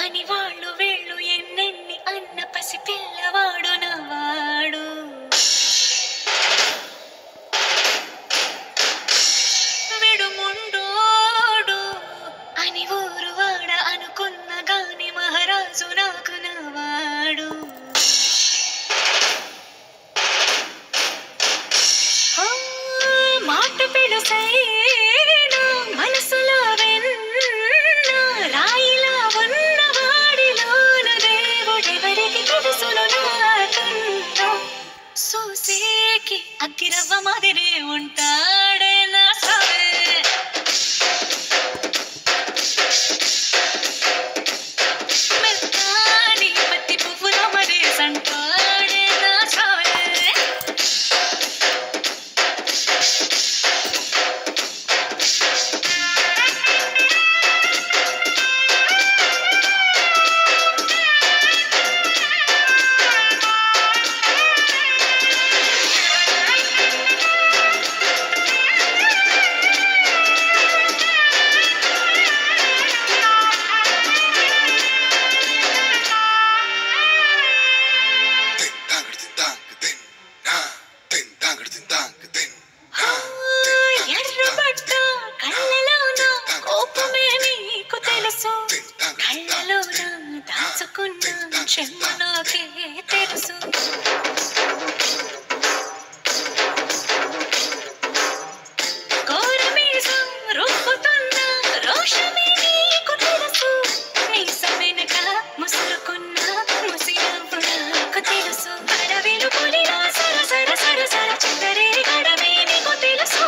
అని వాళ్ళు వీళ్ళు ఎన్నెన్ని అన్న పసి పిల్లవాడు నవ్వాడు. విడుముండోడు అని ఊరు వాడ అనుకున్న గాని మహారాజు నాకు నవ్వాడు. మాట పిలుసైనా మనసులో వెన్న రాయిలా ఉన్నవాడిలోన దేవుడెవరికి తెలుసును నాకన్నా. సూసేకి అగ్గిరవ్వ మాదిరి ఉంటాడే నా సావే. మెత్తాని పత్తి పువ్వుల మరి సంటాడే నా సావే. ఎర్రబడ్డ కళ్ళలోన కోపమే నీకు తెలుసు, కళ్ళలోన దాచుకున్న చెమ్మ నాకే తెలుసు. కోరమీసం రొప్పుతున్న రోషమే నీకు తెలుసు, మీసం వెనక ముసురుకున్న ముసినవ్వు నాకు తెలుసు. అడవిలు పులిలా సరసర సరసర చిందరే గడమే నీకు తెలుసు,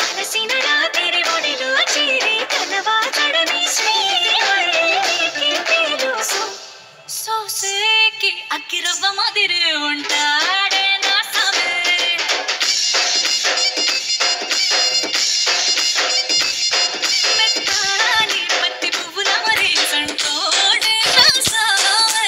అలసిన రాత్రి ఒడిలో చేరి కనవాడని శ్రీవల్లికి తెలుసు. సోసేకి అగ్గిరవ్వ మాదిరి ఉంటాడే నా సావే. మెత్తాని పత్తి పువ్వుల మరి సంటోడే నా సావే.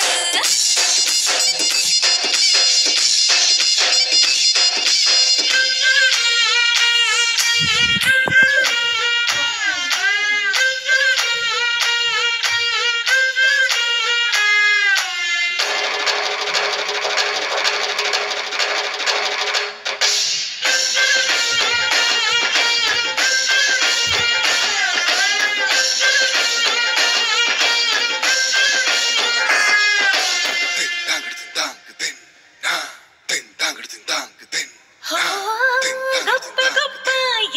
గొప్ప గొప్ప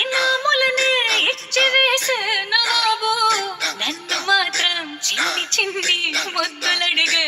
ఇనాములనే ఇచ్చి వేసే నవాబు, నన్ను మాత్రం చిన్ని చిన్ని ముద్దులడిగే